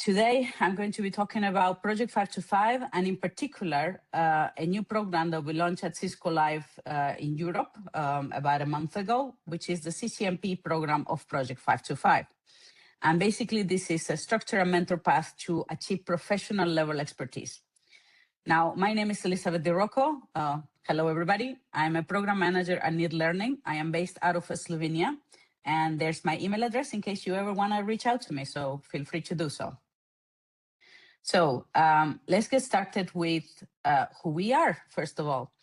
Today, I'm going to be talking about Project 525, and in particular, a new program that we launched at Cisco Live in Europe about a month ago, which is the CCNP program of Project 525. And basically, this is a structure and mentor path to achieve professional level expertise. Now, my name is Elizabeth Di Rocco. Hello, everybody. I'm a program manager at NIL Learning. I am based out of Slovenia, and there's my email address in case you ever want to reach out to me, so feel free to do so. So let's get started with who we are, first of all.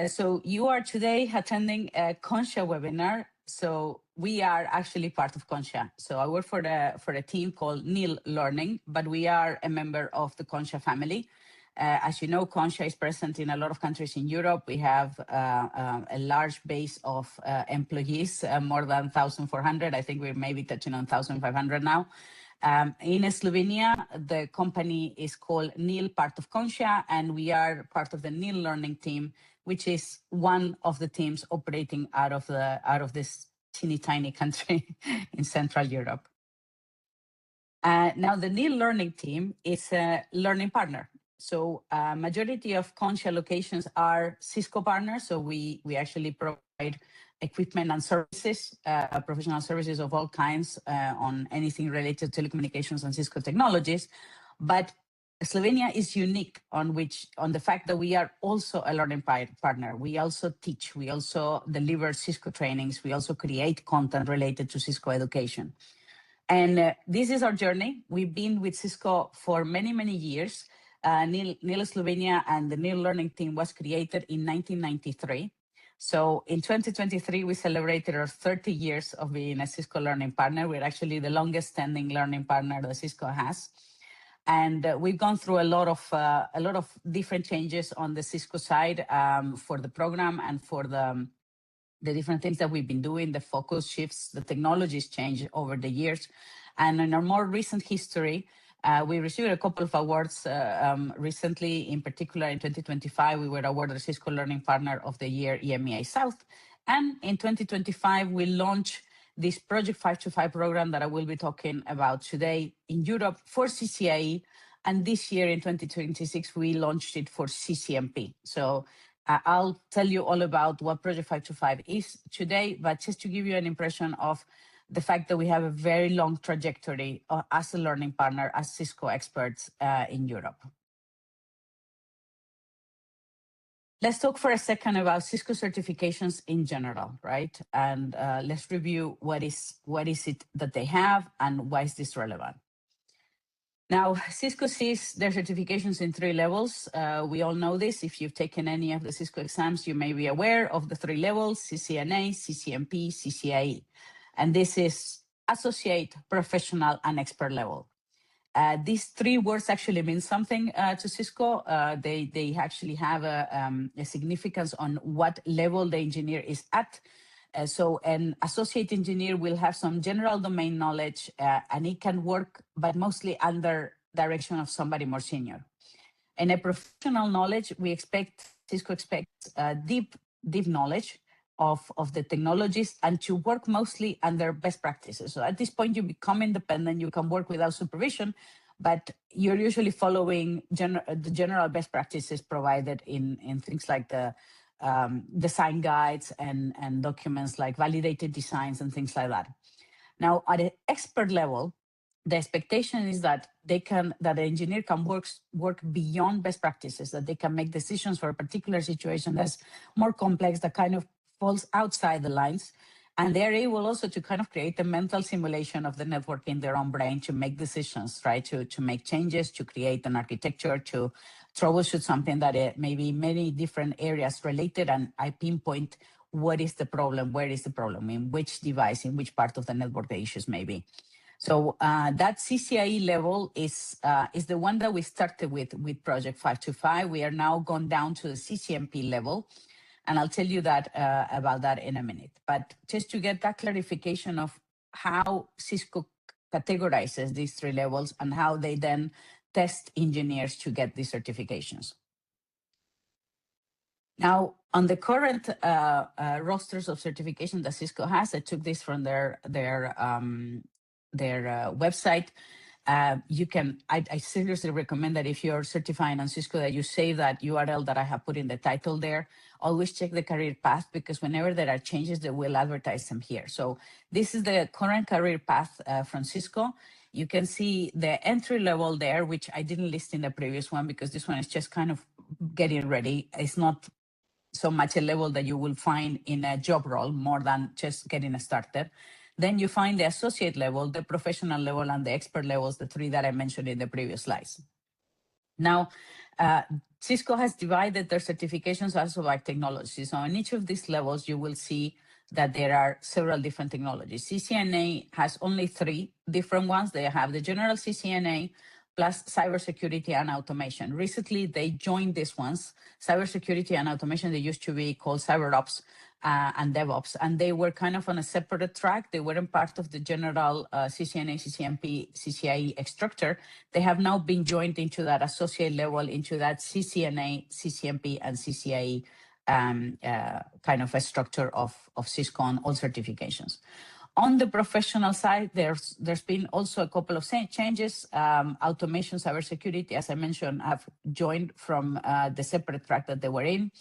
So you are today attending a Concha webinar. So we are actually part of Concha. So I work for a team called NIL Learning, but we are a member of the Concha family. As you know, Concha is present in a lot of countries in Europe. We have a large base of employees, more than 1,400. I think we're maybe touching on 1,500 now. In Slovenia, the company is called NIL, part of Concha, and we are part of the NIL Learning team, which is one of the teams operating out of this teeny tiny country in Central Europe. Now, the NIL Learning team is a learning partner. So majority of Concha locations are Cisco partners. So we actually provide equipment and services, professional services of all kinds on anything related to telecommunications and Cisco technologies. But Slovenia is unique on the fact that we are also a learning partner. We also teach, we also deliver Cisco trainings, we also create content related to Cisco education. And this is our journey. We've been with Cisco for many, many years. NIL Slovenia and the NIL Learning team was created in 1993. So in 2023, we celebrated our 30 years of being a Cisco learning partner. We're actually the longest standing learning partner that Cisco has. And we've gone through a lot of different changes on the Cisco side for the program and for the different things that we've been doing, the focus shifts, the technologies change over the years. And in our more recent history, we received a couple of awards recently. In particular, in 2025, we were awarded Cisco Learning Partner of the Year, EMEA South. And in 2025, we launched this Project 525 program that I will be talking about today in Europe for CCIE. And this year, in 2026, we launched it for CCNP. So I'll tell you all about what Project 525 is today, but just to give you an impression of the fact that we have a very long trajectory as a learning partner, as Cisco experts in Europe. Let's talk for a second about Cisco certifications in general, right? And let's review what is it that they have and why is this relevant. Now, Cisco sees their certifications in 3 levels. We all know this. If you've taken any of the Cisco exams, you may be aware of the 3 levels: CCNA, CCNP, CCIE. And this is associate, professional, and expert level. These 3 words actually mean something to Cisco. They actually have a significance on what level the engineer is at. So an associate engineer will have some general domain knowledge, and it can work, but mostly under direction of somebody more senior. And a professional knowledge, Cisco expects deep knowledge of the technologies and to work mostly under best practices. So at this point, you become independent, you can work without supervision, but you're usually following the general best practices provided in things like the design guides and documents like validated designs and things like that. Now, at an expert level, the expectation is that the engineer can work beyond best practices, that they can make decisions for a particular situation that's more complex, that kind of falls outside the lines. And they're able also to kind of create a mental simulation of the network in their own brain to make decisions, right? To make changes, to create an architecture, to troubleshoot something that may be many different areas related. And I pinpoint what is the problem, where is the problem, in which device, in which part of the network the issues may be. So that CCIE level is the one that we started with Project 525. We are now gone down to the CCNP level. And I'll tell you that about that in a minute. But just to get that clarification of how Cisco categorizes these 3 levels and how they then test engineers to get these certifications. Now, on the current rosters of certification that Cisco has, I took this from their website. You can, I seriously recommend that if you're certifying on Cisco, that you save that URL that I have put in the title there. Always check the career path, because whenever there are changes, they will advertise them here. So this is the current career path from Cisco. You can see the entry level there, which I didn't list in the previous one, because this one is just kind of getting ready. It's not so much a level that you will find in a job role, more than just getting started. Then you find the associate level, the professional level, and the expert levels, the three that I mentioned in the previous slides. Now, Cisco has divided their certifications also by technology. So in each of these levels, you will see that there are several different technologies. CCNA has only 3 different ones. They have the general CCNA plus cybersecurity and automation. Recently, they joined these ones. Cybersecurity and automation, they used to be called CyberOps and DevOps, and they were kind of on a separate track. They weren't part of the general CCNA, CCNP, CCIE structure. They have now been joined into that associate level, into that CCNA, CCNP, and CCIE kind of a structure of Cisco on all certifications. On the professional side, there's been also a couple of changes. Automation, cybersecurity, as I mentioned, have joined from the separate track that they were in.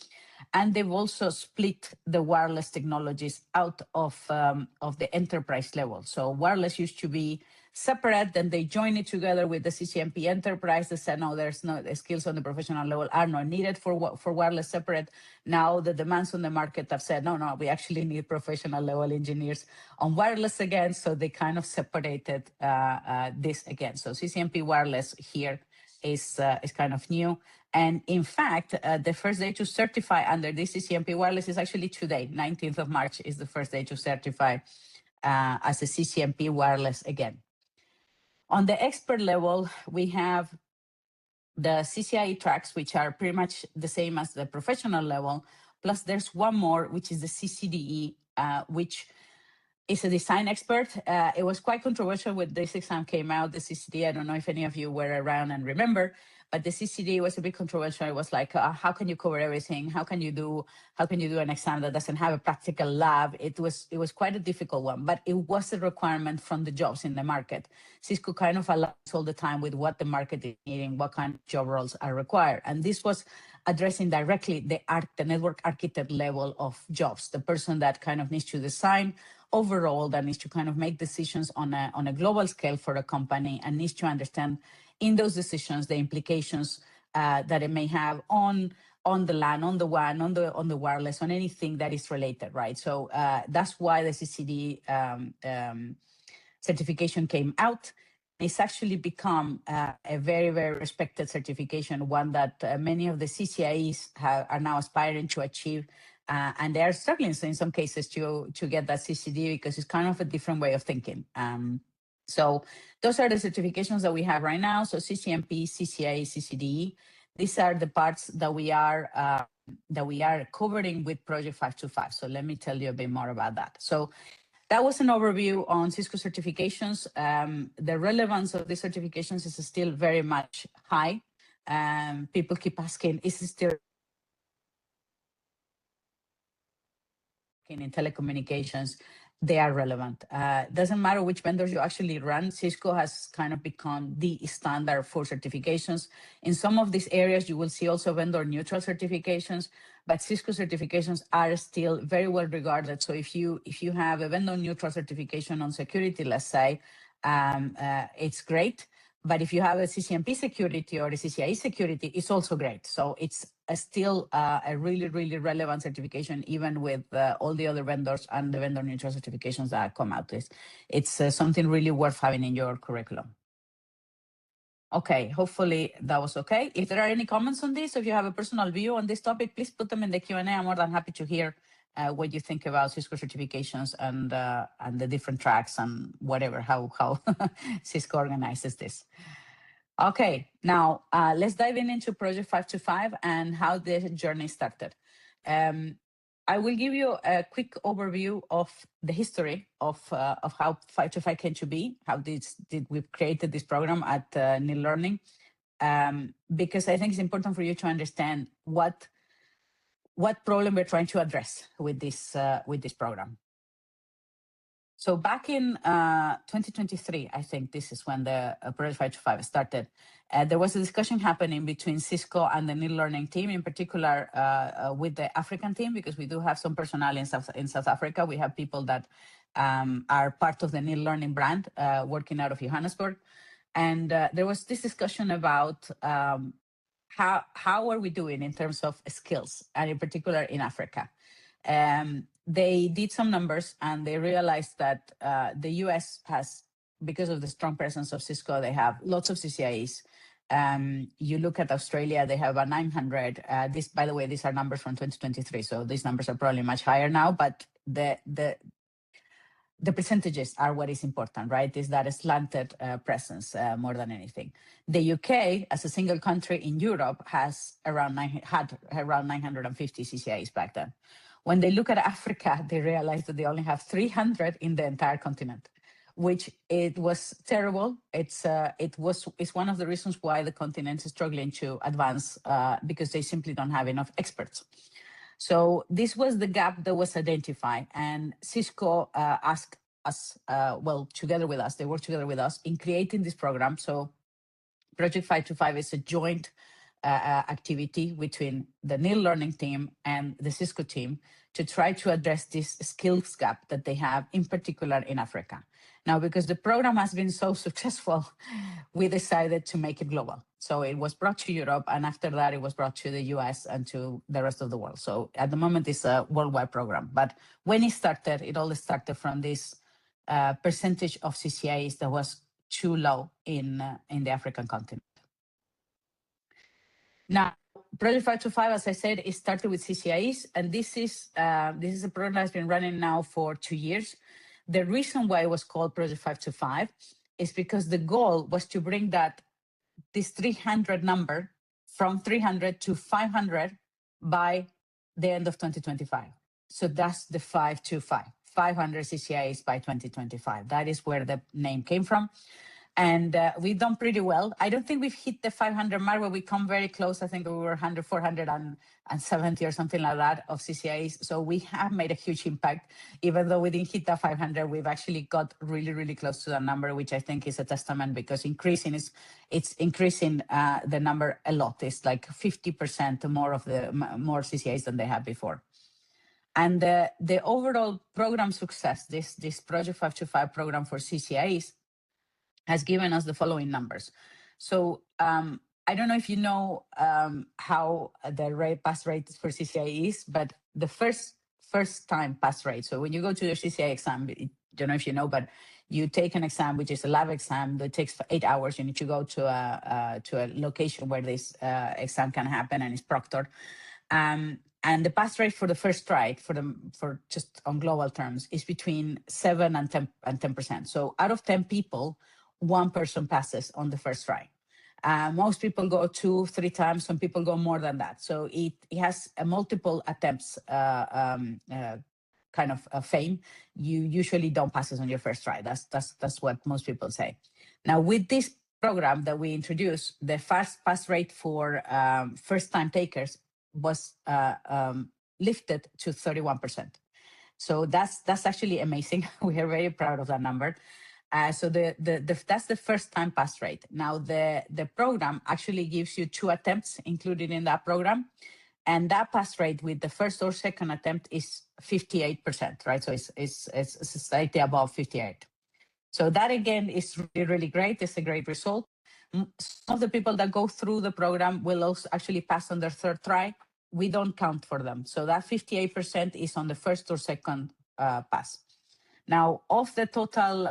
And they've also split the wireless technologies out of the enterprise level. So wireless used to be separate, then they joined it together with the CCNP enterprise. They said, no, there's no, the skills on the professional level are not needed for wireless separate. Now the demands on the market have said, no, we actually need professional level engineers on wireless again. So they kind of separated this again. So CCNP wireless here is kind of new. And in fact, the first day to certify under this CCNP wireless is actually today. 19th of March is the first day to certify as a CCNP wireless again. On the expert level, we have the CCIE tracks, which are pretty much the same as the professional level. Plus there's one more, which is the CCDE, which is a design expert. It was quite controversial when this exam came out, the CCD. I don't know if any of you were around and remember, but the CCD was a bit controversial. It was like, how can you cover everything? How can you do an exam that doesn't have a practical lab? It was quite a difficult one, but it was a requirement from the jobs in the market. Cisco kind of aligns all the time with what the market is needing, what kind of job roles are required. And this was addressing directly the network architect level of jobs, the person that kind of needs to design overall, that needs to kind of make decisions on a global scale for a company, and needs to understand in those decisions the implications that it may have on the LAN, on the WAN, on the wireless, on anything that is related, right? So that's why the CCD certification came out. It's actually become a very, very respected certification, one that many of the CCIEs are now aspiring to achieve. And they are struggling in some cases to get that CCD, because it's kind of a different way of thinking. So those are the certifications that we have right now. So CCNP, CCIE, CCDE. These are the parts that we are covering with Project 525. So let me tell you a bit more about that. So that was an overview on Cisco certifications. The relevance of these certifications is still very much high. People keep asking, is it still in telecommunications? They are relevant. Doesn't matter which vendors you actually run, Cisco has kind of become the standard for certifications. In some of these areas, you will see also vendor neutral certifications, but Cisco certifications are still very well regarded. So if you have a vendor neutral certification on security, let's say, it's great. But if you have a CCNP security or a CCIE security, it's also great. So it's still a really, really relevant certification, even with all the other vendors and the vendor neutral certifications that come out with. It's something really worth having in your curriculum. Okay, hopefully that was okay. If there are any comments on this, if you have a personal view on this topic, please put them in the Q&A. I'm more than happy to hear what you think about Cisco certifications and the different tracks and whatever, how Cisco organizes this. Okay, now let's dive into Project 525 and how the journey started. I will give you a quick overview of the history of how 525 came to be, how we created this program at NIL Learning, because I think it's important for you to understand what problem we're trying to address with this program. So back in 2023, I think this is when the Project 525 started. There was a discussion happening between Cisco and the NIL Learning team, in particular with the African team, because we do have some personnel in South Africa. We have people that are part of the NIL Learning brand working out of Johannesburg. And there was this discussion about how are we doing in terms of skills, and in particular in Africa. They did some numbers and they realized that the US has, because of the strong presence of Cisco, they have lots of CCIEs. You look at Australia, they have about 900. This, by the way, these are numbers from 2023, so these numbers are probably much higher now, but the percentages are what is important, right? Is that a slanted presence more than anything. The UK, as a single country in Europe, had around 950 CCIEs back then. When they look at Africa, they realize that they only have 300 in the entire continent, which it was terrible. It's one of the reasons why the continent is struggling to advance because they simply don't have enough experts. So this was the gap that was identified, and Cisco asked us, together with us, they worked together with us in creating this program. So Project 525 is a joint activity between the NIL Learning team and the Cisco team to try to address this skills gap that they have, in particular in Africa. Now, because the program has been so successful, we decided to make it global. So it was brought to Europe, and after that, it was brought to the US and to the rest of the world. So at the moment, it's a worldwide program. But when it started, it all started from this percentage of CCIEs that was too low in the African continent. Now, Project 525, as I said, it started with CCIEs, and this is a program that's been running now for 2 years. The reason why it was called Project 525 is because the goal was to bring this 300 number from 300 to 500 by the end of 2025. So that's the 525, 500 CCIEs by 2025. That is where the name came from. And we've done pretty well. I don't think we've hit the 500 mark, but we come very close. I think we were 470 or something like that of CCIEs. So we have made a huge impact. Even though we didn't hit that 500, we've actually got really, really close to that number, which I think is a testament, because it's increasing the number a lot. It's like 50% more CCIEs than they had before. And the overall program success, this Project 525 program for CCIEs, has given us the following numbers. So I don't know if you know how the pass rate for CCIE is, but the first time pass rate. So when you go to your CCIE exam, I don't know if you know, but you take an exam, which is a lab exam that takes 8 hours. You need to go to a location where this exam can happen, and it's proctored. And the pass rate for the first try, for just on global terms, is between 7 and 10%. So out of 10 people, 1 person passes on the first try. Most people go 2-3 times. Some people go more than that. So it has a multiple attempts kind of fame. You usually don't pass it on your first try. That's what most people say. Now, with this program that we introduced, the fast pass rate for first-time takers was lifted to 31%. So that's actually amazing. We are very proud of that number. So that's the first time pass rate. Now the program actually gives you 2 attempts included in that program, and that pass rate with the first or second attempt is 58%, right? So it's slightly above 58. So that again is really, really great. It's a great result. Some of the people that go through the program will also actually pass on their third try. We don't count for them. So that 58% is on the first or second pass. Now, of the total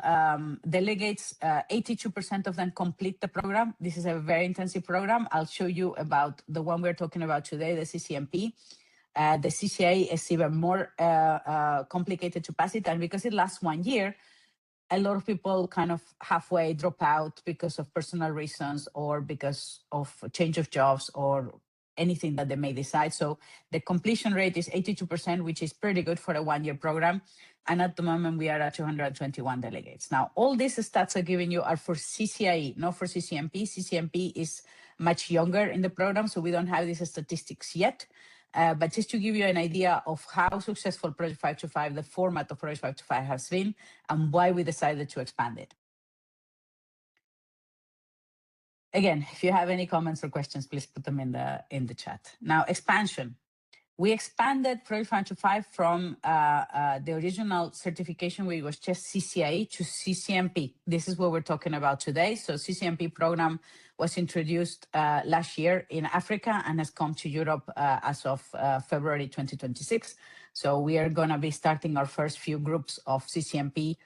delegates, 82% of them complete the program. This is a very intensive program. I'll show you about the one we're talking about today, the CCNP. The CCIE is even more complicated to pass it. And because it lasts 1 year, a lot of people kind of halfway drop out because of personal reasons or because of change of jobs or anything that they may decide. So the completion rate is 82%, which is pretty good for a 1-year program. And at the moment, we are at 221 delegates. Now, all these stats I'm giving you are for CCIE, not for CCNP. CCNP is much younger in the program, so we don't have these statistics yet. But just to give you an idea of how successful Project 525, the format of Project 525 has been, and why we decided to expand it. Again, if you have any comments or questions, please put them in the chat. Now, expansion. We expanded Project 525 from the original certification, which was just CCIE, to CCNP. This is what we're talking about today. So CCNP program was introduced last year in Africa and has come to Europe as of February 2026. So we are going to be starting our first few groups of CCNP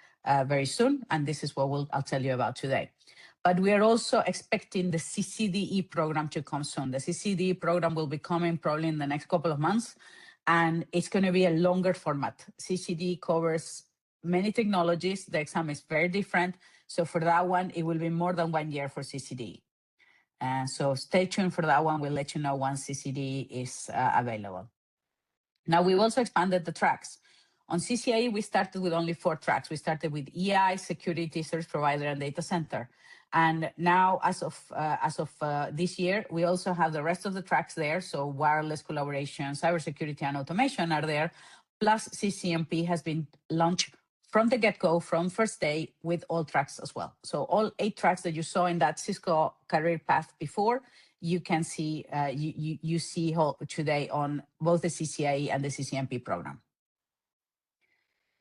very soon. And this is what I'll tell you about today. But we are also expecting the CCDE program to come soon. The CCDE program will be coming probably in the next couple of months, and it's going to be a longer format. CCDE covers many technologies. The exam is very different. So for that one, it will be more than 1 year for CCDE. So stay tuned for that one. We'll let you know once CCDE is available. Now, we've also expanded the tracks. On CCIE, we started with only 4 tracks. We started with EI, security, service provider, and data center. And now, as of this year, we also have the rest of the tracks there. So wireless collaboration, cybersecurity, and automation are there. Plus, CCNP has been launched from the get-go, from first day, with all tracks as well. So all 8 tracks that you saw in that Cisco career path before, you can see you see today on both the CCIE and the CCNP program.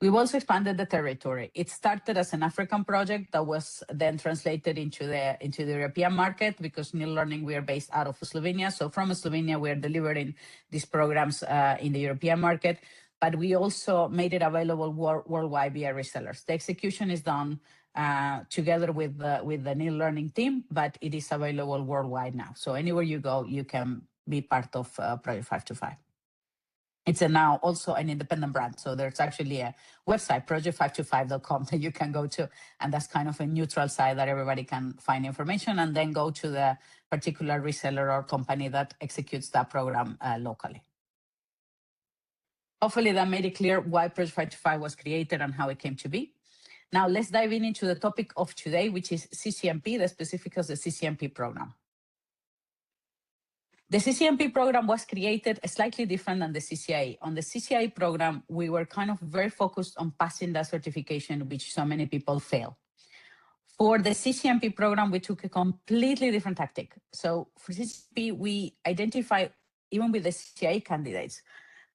We've also expanded the territory. It started as an African project that was then translated into the European market, because NIL Learning, we are based out of Slovenia. So from Slovenia, we are delivering these programs in the European market, but we also made it available worldwide via resellers. The execution is done together with the NIL Learning team, but it is available worldwide now. So anywhere you go, you can be part of Project 525. It's now also an independent brand. So there's actually a website, project525.com, that you can go to. And that's kind of a neutral site that everybody can find information and then go to the particular reseller or company that executes that program locally. Hopefully that made it clear why Project 525 was created and how it came to be. Now let's dive into the topic of today, which is CCNP, the specifics of the CCNP program. The CCNP program was created slightly different than the CCIE. On the CCIE program, we were kind of very focused on passing that certification, which so many people fail. For the CCNP program, we took a completely different tactic. So for CCNP, we identify, even with the CCIE candidates,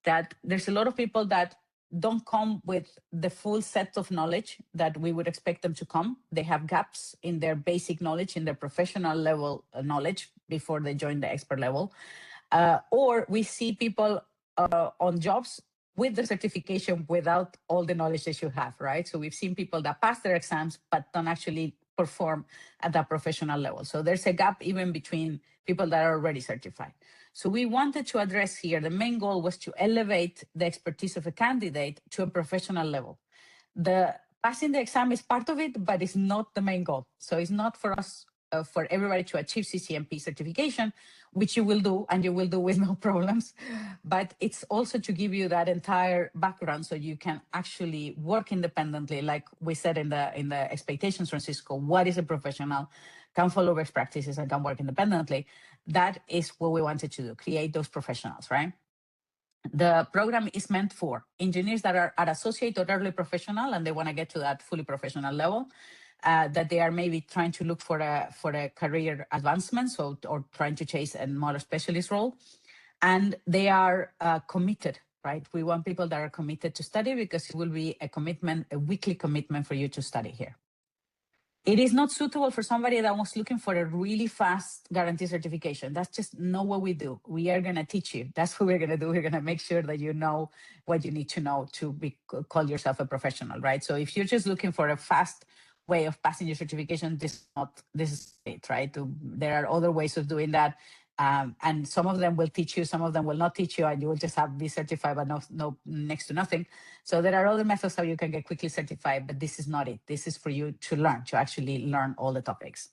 that there's a lot of people that don't come with the full set of knowledge that we would expect them to come. They have gaps in their basic knowledge, in their professional level knowledge before they join the expert level. Or we see people on jobs with the certification without all the knowledge that you have, right? So we've seen people that pass their exams, but don't actually perform at that professional level. So there's a gap even between people that are already certified. So we wanted to address here, the main goal was to elevate the expertise of a candidate to a professional level. The passing the exam is part of it, but it's not the main goal. So it's not for us, for everybody to achieve CCNP certification, which you will do, and you will do with no problems. But it's also to give you that entire background so you can actually work independently, like we said in the expectations from Cisco. What is a professional? Can follow best practices and can work independently. That is what we wanted to do, create those professionals, right? The program is meant for engineers that are at associate or early professional and they want to get to that fully professional level, that they are maybe trying to look for a career advancement, so, or trying to chase a more specialist role. And they are committed, right? We want people that are committed to study, because it will be a commitment, a weekly commitment for you to study here. It is not suitable for somebody that was looking for a really fast guarantee certification. That's just not what we do. We are going to teach you. That's what we're going to do. We're going to make sure that you know what you need to know to call yourself a professional, right? So if you're just looking for a fast way of passing your certification, this is it, right? There are other ways of doing that. And some of them will teach you, some of them will not teach you, and you will just have to be certified, but no next to nothing. So there are other methods how you can get quickly certified, but this is not it. This is for you to learn, to actually learn all the topics.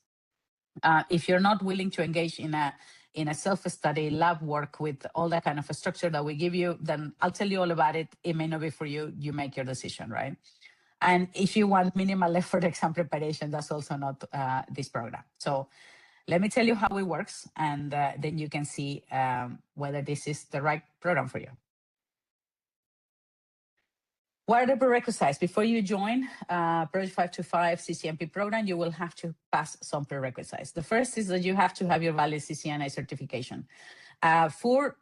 If you're not willing to engage in a self-study lab work with all that kind of a structure that we give you, then I'll tell you all about it. It may not be for you. You make your decision, right? And if you want minimal effort exam preparation, that's also not this program. So Let me tell you how it works, and then you can see whether this is the right program for you. What are the prerequisites? Before you join Project 525 CCNP program, you will have to pass some prerequisites. The first is that you have to have your valid CCNA certification. For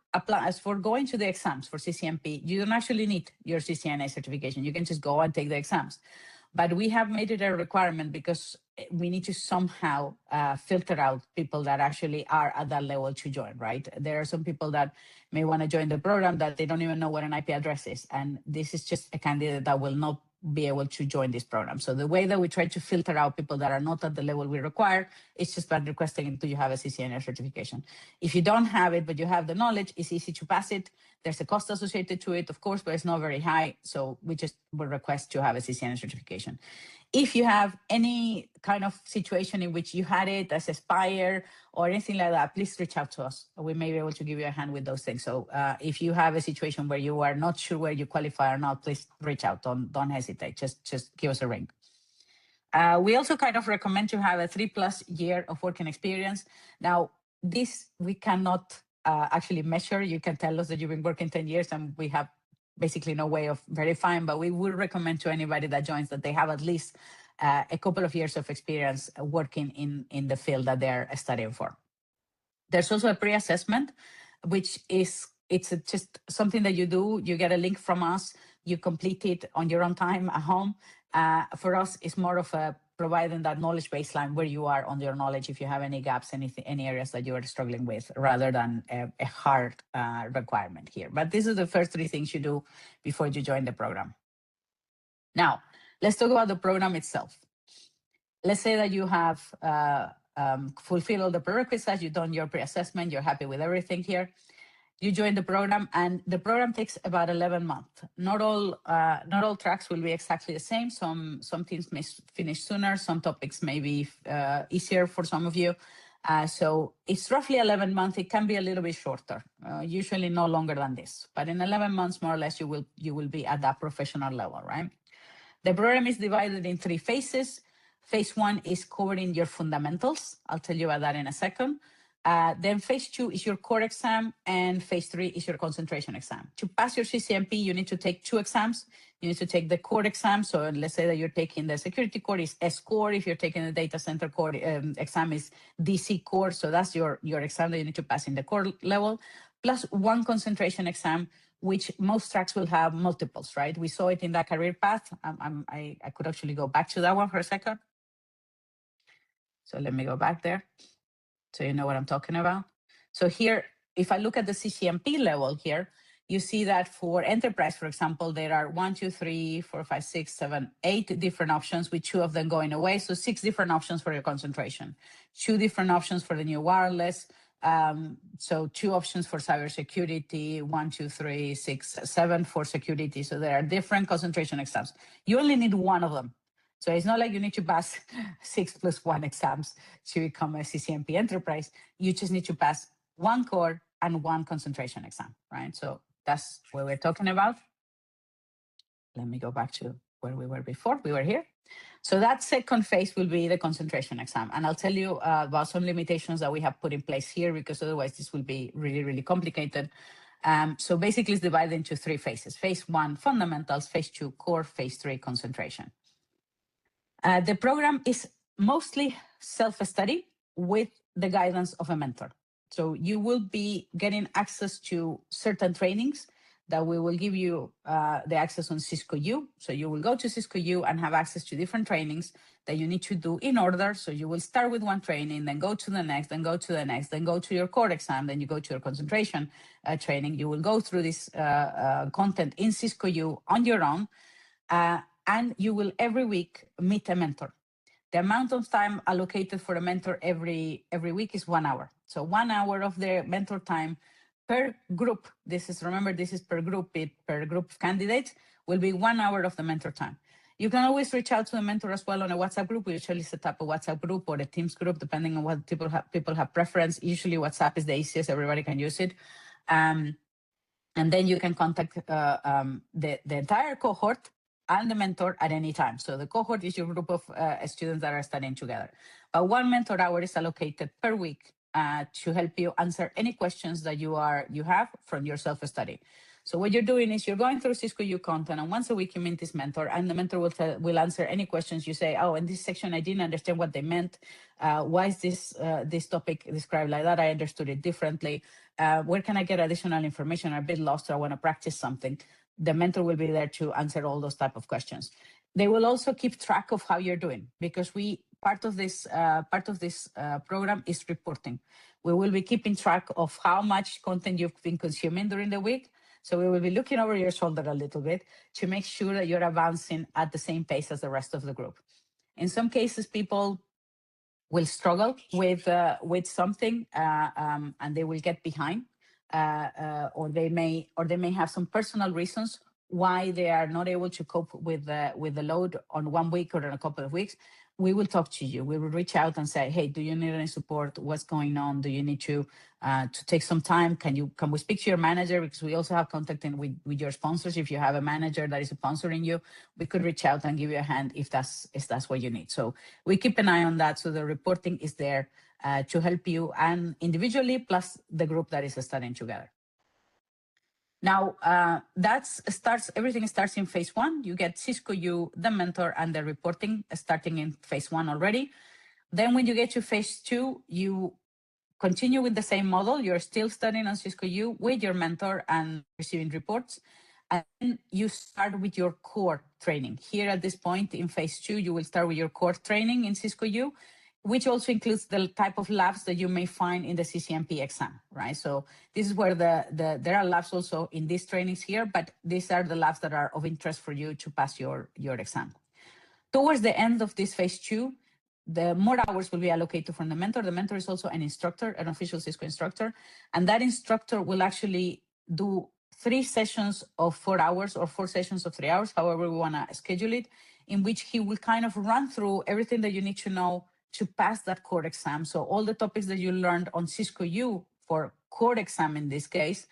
going to the exams for CCNP, you don't actually need your CCNA certification. You can just go and take the exams. But we have made it a requirement because we need to somehow filter out people that actually are at that level to join, right? There are some people that may want to join the program that they don't even know what an IP address is. And this is just a candidate that will not be able to join this program. So the way that we try to filter out people that are not at the level we require is just by requesting, do you have a CCNA certification? If you don't have it, but you have the knowledge, it's easy to pass it. There's a cost associated to it, of course, but it's not very high. So we just will request to have a CCNA certification. If you have any kind of situation in which you had it as Aspire or anything like that, please reach out to us. We may be able to give you a hand with those things. So if you have a situation where you are not sure where you qualify or not, please reach out. Don't hesitate. Just give us a ring. We also kind of recommend to have a 3+ year of working experience. Now, this we cannot actually measure. You can tell us that you've been working 10 years and we have basically no way of verifying, but we would recommend to anybody that joins that they have at least a couple of years of experience working in the field that they're studying for. There's also a pre-assessment, which is, just something that you do. You get a link from us, you complete it on your own time at home. For us, it's more of a providing that knowledge baseline where you are on your knowledge, if you have any gaps, any areas that you are struggling with, rather than a hard requirement here. But this is the first 3 things you do before you join the program. Now, let's talk about the program itself. Let's say that you have fulfilled all the prerequisites, you've done your pre-assessment, you're happy with everything here. You join the program, and the program takes about 11 months. Not all tracks will be exactly the same. Some things may finish sooner. Some topics may be easier for some of you. So it's roughly 11 months. It can be a little bit shorter, usually no longer than this. But in 11 months, more or less, you will be at that professional level, right? The program is divided in 3 phases. Phase 1 is covering your fundamentals. I'll tell you about that in a second. Then phase 2 is your core exam, and phase 3 is your concentration exam. To pass your CCNP, you need to take 2 exams. You need to take the core exam. So let's say that you're taking the security core, is S core. If you're taking the data center core exam, is DC core. So that's your exam that you need to pass in the core level, plus 1 concentration exam, which most tracks will have multiples, right? We saw it in that career path. I could actually go back to that one for a second. So let me go back there, so you know what I'm talking about. So here, if I look at the CCNP level here, you see that for enterprise, for example, there are 1, 2, 3, 4, 5, 6, 7, 8 different options, with 2 of them going away. So 6 different options for your concentration, 2 different options for the new wireless. So 2 options for cybersecurity, 1, 2, 3, 6, 7 for security. So there are different concentration exams. You only need 1 of them. So it's not like you need to pass 6 + 1 exams to become a CCNP enterprise. You just need to pass 1 core and 1 concentration exam, right? So that's what we're talking about. Let me go back to where we were before. We were here. So that second phase will be the concentration exam. And I'll tell you about some limitations that we have put in place here, because otherwise this will be really, really complicated. So basically it's divided into 3 phases. Phase 1, fundamentals. Phase 2, core. Phase 3, concentration. The program is mostly self-study with the guidance of a mentor. So you will be getting access to certain trainings that we will give you the access on Cisco U. So you will go to Cisco U and have access to different trainings that you need to do in order. So you will start with 1 training, then go to the next, then go to the next, then go to your core exam, then you go to your concentration training. You will go through this content in Cisco U on your own. And you will every week meet a mentor. The amount of time allocated for a mentor every week is 1 hour. So 1 hour of their mentor time per group. Remember, this is per group of candidates, will be 1 hour of the mentor time. You can always reach out to the mentor as well on a WhatsApp group. We usually set up a WhatsApp group or a Teams group, depending on what people have preference. Usually WhatsApp is the easiest. Everybody can use it. And then you can contact the entire cohort and the mentor at any time. So the cohort is your group of students that are studying together. But 1 mentor hour is allocated per week to help you answer any questions that you have from your self-study. So what you're doing is you're going through Cisco U content, and once a week you meet this mentor, and the mentor will answer any questions you say. Oh, in this section I didn't understand what they meant. Why is this topic described like that? I understood it differently. Where can I get additional information? I'm a bit lost, or I want to practice something. The mentor will be there to answer all those type of questions. They will also keep track of how you're doing, because part of this program is reporting. We will be keeping track of how much content you've been consuming during the week. So we will be looking over your shoulder a little bit to make sure that you're advancing at the same pace as the rest of the group. In some cases, people will struggle with something and they will get behind, or they may have some personal reasons why they are not able to cope with the load on 1 week or in a couple of weeks. We will talk to you. We will reach out and say, hey, do you need any support? What's going on? Do you need to take some time? Can we speak to your manager? Because we also have contact with your sponsors. If you have a manager that is sponsoring you, we could reach out and give you a hand if that's what you need. So we keep an eye on that. So the reporting is there to help you, and individually plus the group that is studying together. Now, everything starts in phase 1. You get Cisco U, the mentor, and the reporting starting in phase 1 already. Then when you get to phase 2, you continue with the same model. You're still studying on Cisco U with your mentor and receiving reports. And then you start with your core training. Here at this point in phase 2, you will start with your core training in Cisco U, which also includes the type of labs that you may find in the CCNP exam, right? So this is where there are labs also in these trainings here, but these are the labs that are of interest for you to pass your exam. Towards the end of this phase 2, the more hours will be allocated from the mentor. The mentor is also an instructor, an official Cisco instructor, and that instructor will actually do 3 sessions of 4 hours or 4 sessions of 3 hours, however we want to schedule it, in which he will kind of run through everything that you need to know to pass that core exam. So all the topics that you learned on Cisco U for core exam in this case,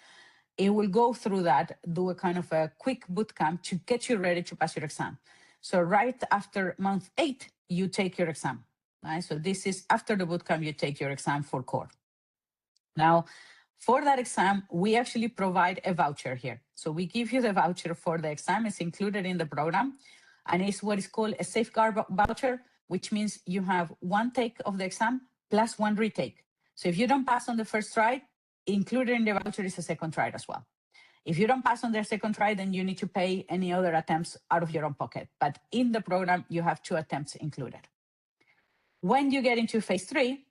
it will go through that, do a kind of a quick boot camp to get you ready to pass your exam. So right after month 8, you take your exam. Right? So this is after the boot camp, you take your exam for core. Now, for that exam, we actually provide a voucher here. So we give you the voucher for the exam. It's included in the program, and it's what is called a safeguard voucher, which means you have 1 take of the exam plus 1 retake. So if you don't pass on the first try, included in the voucher is a second try as well. If you don't pass on the second try, then you need to pay any other attempts out of your own pocket. But in the program, you have 2 attempts included. When you get into phase 3,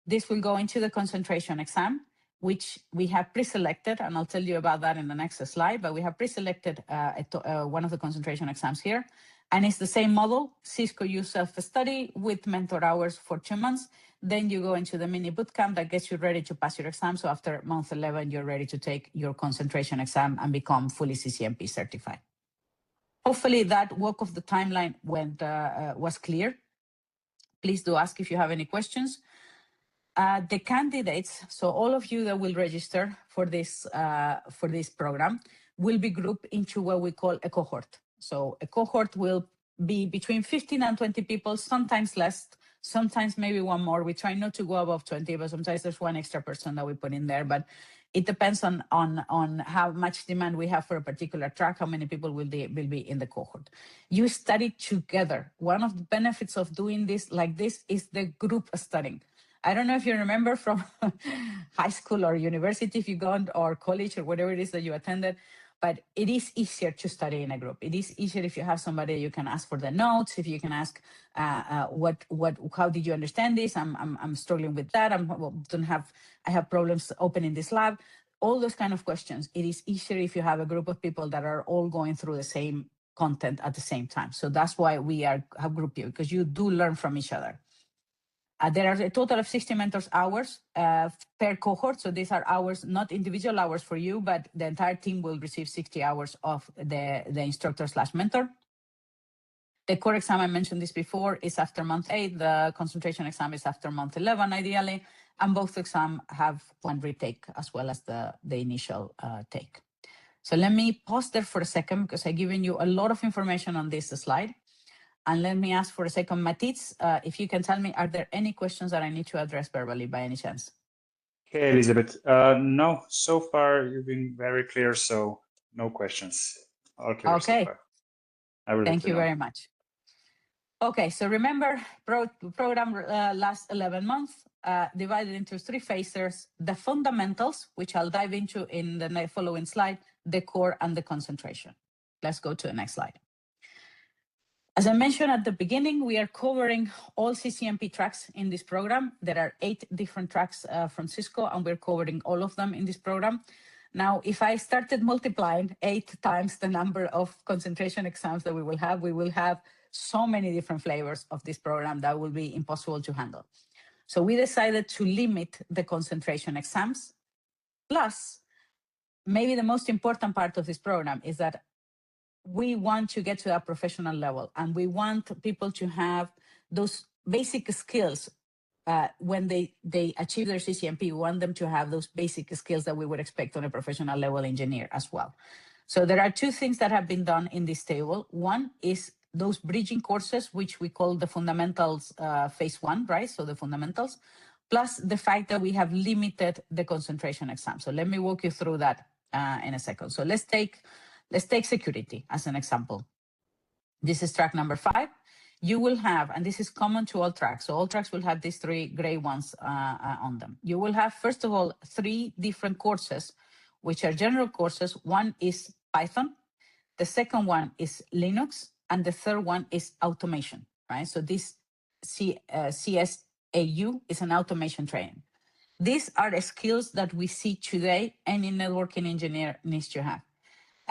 this will go into the concentration exam, which we have pre-selected, and I'll tell you about that in the next slide, but we have pre-selected one of the concentration exams here. And it's the same model, Cisco U self-study with mentor hours for 2 months. Then you go into the mini bootcamp that gets you ready to pass your exam. So after month 11, you're ready to take your concentration exam and become fully CCNP certified. Hopefully that walk of the timeline was clear. Please do ask if you have any questions. The candidates, so all of you that will register for this program, will be grouped into what we call a cohort. So a cohort will be between 15 and 20 people, sometimes less, sometimes maybe 1 more. We try not to go above 20, but sometimes there's 1 extra person that we put in there. But it depends on how much demand we have for a particular track, how many people will be in the cohort. You study together. One of the benefits of doing this like this is the group studying. I don't know if you remember from high school or university, if you gone, or college or whatever it is that you attended, but it is easier to study in a group. It is easier if you have somebody you can ask for the notes, if you can ask, how did you understand this? I'm struggling with that. I have problems opening this lab. All those kind of questions. It is easier if you have a group of people that are all going through the same content at the same time. So that's why we have grouped you, because you do learn from each other. There are a total of 60 mentors hours per cohort. So these are hours, not individual hours for you, but the entire team will receive 60 hours of the instructor/mentor. The core exam, I mentioned this before, is after month 8. The concentration exam is after month 11, ideally. And both exams have 1 retake as well as the initial take. So let me pause there for a second because I've given you a lot of information on this slide. And let me ask for a second, Matisse, if you can tell me, are there any questions that I need to address verbally by any chance? Okay, Elizabeth. No, so far you've been very clear, so no questions. All clear so far. I will Thank you know. very much. Okay, so remember, program lasts 11 months, divided into 3 phases: the fundamentals, which I'll dive into in the following slide, the core, and the concentration. Let's go to the next slide. As I mentioned at the beginning, we are covering all CCNP tracks in this program. There are 8 different tracks from Cisco, and we're covering all of them in this program. Now, if I started multiplying 8 times the number of concentration exams that we will have so many different flavors of this program that will be impossible to handle. So we decided to limit the concentration exams. Plus, maybe the most important part of this program is that we want to get to that professional level, and we want people to have those basic skills when they achieve their CCNP. We want them to have those basic skills that we would expect on a professional level engineer as well. So there are 2 things that have been done in this table. One is those bridging courses, which we call the fundamentals phase 1, right? So the fundamentals, plus the fact that we have limited the concentration exam. So let me walk you through that in a second. So let's take security as an example. This is track number 5. You will have, and this is common to all tracks, so all tracks will have these 3 gray ones on them. You will have, first of all, 3 different courses, which are general courses. One is Python, the second one is Linux, and the third one is automation, right? So this CSAU is an automation training. These are the skills that we see today any networking engineer needs to have.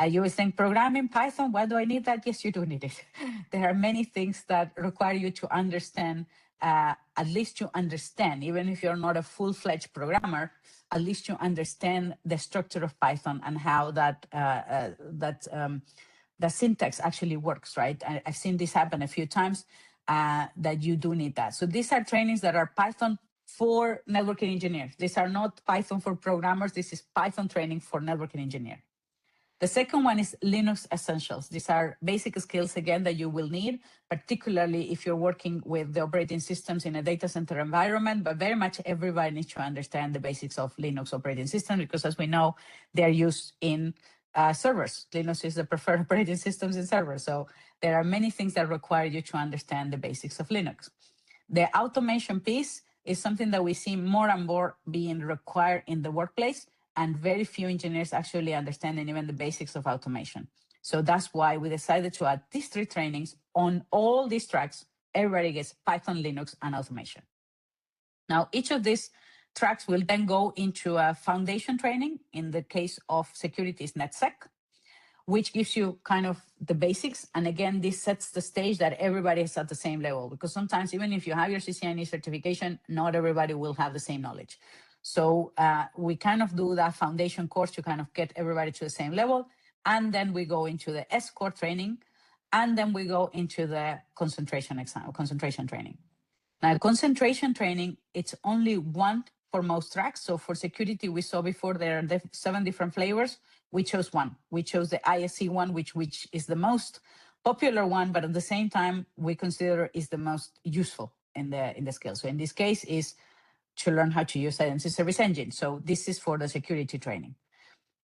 You will think, programming Python, why do I need that? Yes, you do need it. There are many things that require you to understand, at least to understand, even if you're not a full-fledged programmer, at least to understand the structure of Python and how the syntax actually works, right? I've seen this happen a few times, that you do need that. So these are trainings that are Python for networking engineers. These are not Python for programmers. This is Python training for networking engineers. The second one is Linux Essentials. These are basic skills, again, that you will need, particularly if you're working with the operating systems in a data center environment, but very much everybody needs to understand the basics of Linux operating systems because, as we know, they're used in servers. Linux is the preferred operating systems in servers. So there are many things that require you to understand the basics of Linux. The automation piece is something that we see more and more being required in the workplace, and very few engineers actually understanding even the basics of automation. So that's why we decided to add these 3 trainings on all these tracks. Everybody gets Python, Linux, and automation. Now, each of these tracks will then go into a foundation training. In the case of security, is NetSec, which gives you kind of the basics. And again, this sets the stage that everybody is at the same level, because sometimes even if you have your CCIE certification, not everybody will have the same knowledge. So we kind of do that foundation course to kind of get everybody to the same level. And then we go into the S-Core training. And then we go into the concentration training. Now, concentration training, it's only one for most tracks. So for security, we saw before there are 7 different flavors. We chose one. We chose the ISC one, which is the most popular one, but at the same time, we consider is the most useful in the skill. So in this case is to learn how to use Identity Service Engine. So this is for the security training.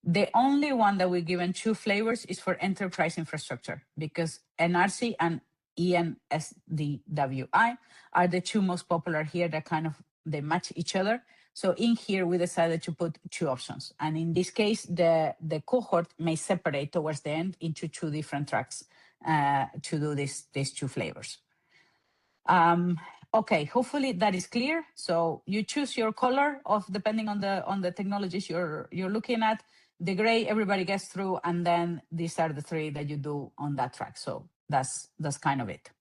The only one that we're given 2 flavors is for enterprise infrastructure, because NRC and ENSDWI are the 2 most popular here that kind of, they match each other. So in here, we decided to put 2 options. And in this case, the cohort may separate towards the end into 2 different tracks to do these 2 flavors. Okay, hopefully that is clear. So you choose your color of depending on the technologies you're looking at. The gray everybody gets through, and then these are the 3 that you do on that track. So that's kind of it.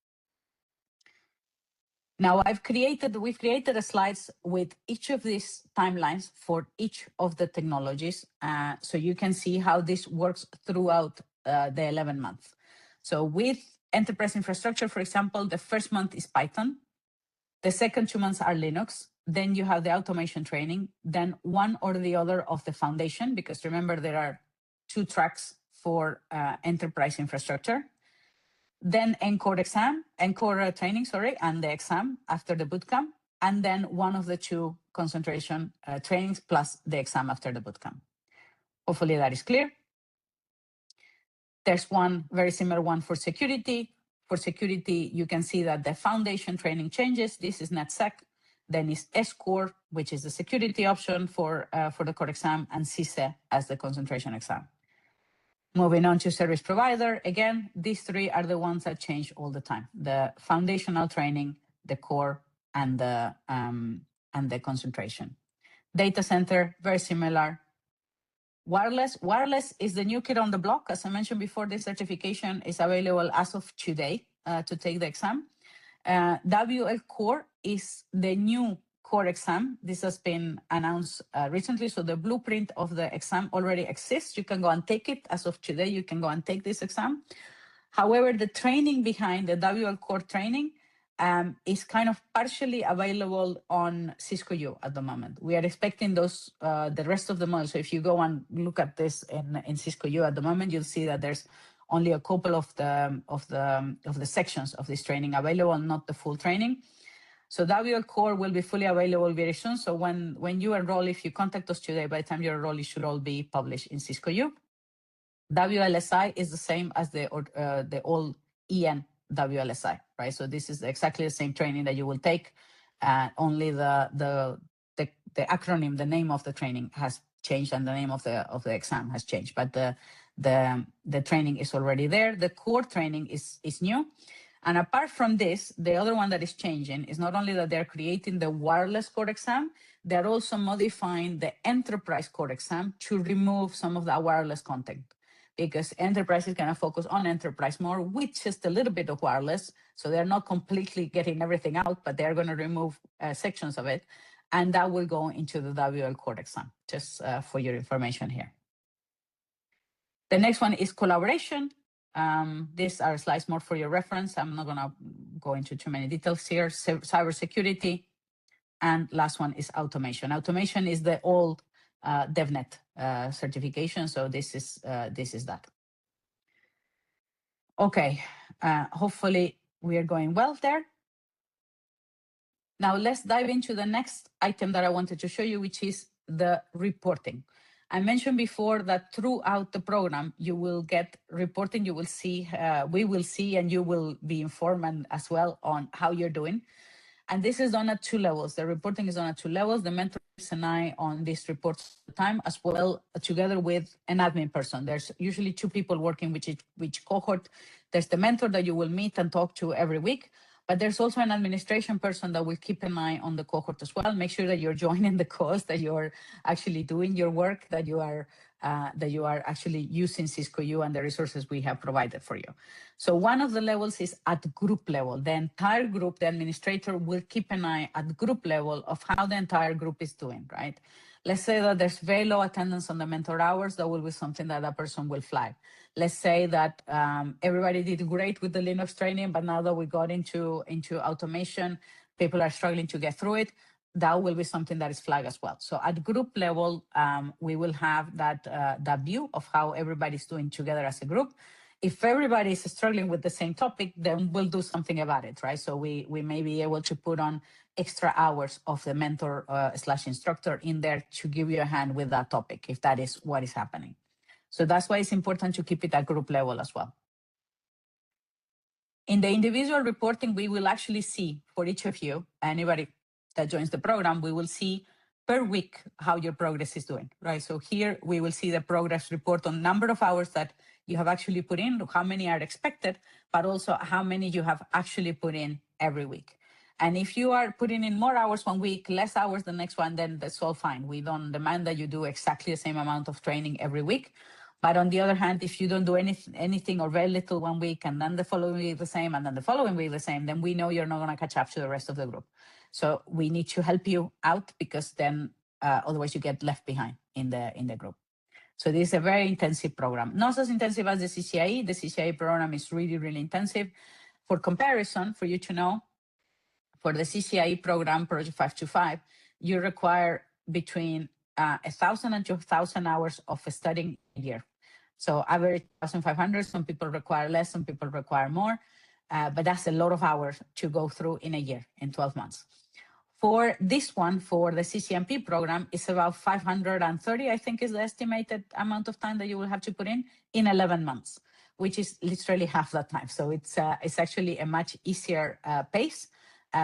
Now we've created the slides with each of these timelines for each of the technologies, so you can see how this works throughout the 11 months. So with enterprise infrastructure, for example, the first month is Python. The second 2 months are Linux. Then you have the automation training, then one or the other of the foundation, because remember there are 2 tracks for enterprise infrastructure, then encore training, and the exam after the bootcamp, and then one of the 2 concentration trainings plus the exam after the bootcamp. Hopefully that is clear. There's one very similar one for security. For security, you can see that the foundation training changes. This is NetSec. Then is S-Core, which is the security option for the core exam, and CISE as the concentration exam. Moving on to service provider, again, these 3 are the ones that change all the time: the foundational training, the core, and the concentration. Data center, very similar. Wireless is the new kid on the block. As I mentioned before, this certification is available as of today to take the exam. WL Core is the new core exam. This has been announced recently, so the blueprint of the exam already exists. You can go and take it. As of today, you can go and take this exam. However, the training behind the WL Core training is kind of partially available on Cisco U at the moment. We are expecting those the rest of the month. So if you go and look at this in Cisco U at the moment, you'll see that there's only a couple of the sections of this training available, not the full training. So WL Core will be fully available very soon. So when you enroll, if you contact us today, by the time you enroll, it should all be published in Cisco U. WLSI is the same as the old EN WLSI, right? So this is exactly the same training that you will take. Only the acronym, the name of the training has changed, and the name of the exam has changed. But the training is already there. The core training is new. And apart from this, the other one that is changing is not only that they're creating the wireless core exam, they're also modifying the enterprise core exam to remove some of the wireless content, because enterprise is going to focus on enterprise more, with just a little bit of wireless. So they're not completely getting everything out, but they're going to remove sections of it. And that will go into the WL core exam, just for your information here. The next one is collaboration. These are slides more for your reference. I'm not going to go into too many details here. Cybersecurity. And last one is automation. Automation is the old DevNet certification. So this is that. Okay, hopefully we are going well there. Now let's dive into the next item that I wanted to show you, which is the reporting. I mentioned before that throughout the program, you will get reporting. You will see, we will see, and you will be informed as well on how you're doing. And this is done at 2 levels. The reporting is done at 2 levels. The mentor and I on these reports all the time, as well together with an admin person. There's usually 2 people working with each cohort. There's the mentor that you will meet and talk to every week. But there's also an administration person that will keep an eye on the cohort as well. Make sure that you're joining the cause, that you're actually doing your work, that you are actually using Cisco U and the resources we have provided for you. So one of the levels is at group level. The entire group, the administrator will keep an eye at group level of how the entire group is doing, right? Let's say that there's very low attendance on the mentor hours. That will be something that a person will flag. Let's say that everybody did great with the Linux training, but now that we got into automation, people are struggling to get through it. That will be something that is flagged as well. So at group level, we will have that view of how everybody's doing together as a group. If everybody is struggling with the same topic, then we'll do something about it, right? So we may be able to put on extra hours of the mentor / instructor in there to give you a hand with that topic, if that is what is happening. So that's why it's important to keep it at group level as well. In the individual reporting, we will actually see for each of you, anybody that joins the program, we will see per week how your progress is doing, right? So here we will see the progress report on number of hours that you have actually put in, how many are expected, but also how many you have actually put in every week. And if you are putting in more hours one week, less hours the next one, then that's all fine. We don't demand that you do exactly the same amount of training every week. But on the other hand, if you don't do anything or very little one week, and then the following week the same, and then the following week the same, then we know you're not going to catch up to the rest of the group. So we need to help you out, because then otherwise you get left behind in the group. So this is a very intensive program. Not as intensive as the CCIE. The CCIE program is really, really intensive. For comparison, for you to know, for the CCIE program, Project 525, you require between 1,000 and 2,000 hours of studying a year. So average 1,500, some people require less, some people require more, but that's a lot of hours to go through in a year, in 12 months. For this one, for the CCNP program, it's about 530, I think is the estimated amount of time that you will have to put in 11 months, which is literally half that time. So it's actually a much easier pace,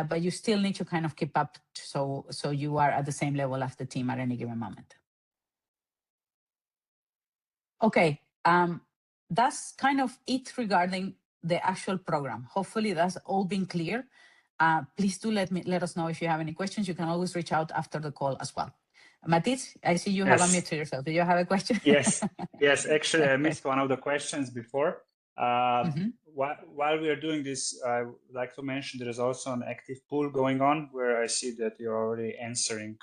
but you still need to kind of keep up so you are at the same level as the team at any given moment. Okay, that's kind of it regarding the actual program. Hopefully that's all been clear. Please do let us know if you have any questions. You can always reach out after the call as well. Matis, I see you have unmuted yourself. Do you have a question? Yes, actually I missed one of the questions before. While we are doing this, I would like to mention there is also an active pool going on where I see that you're already answering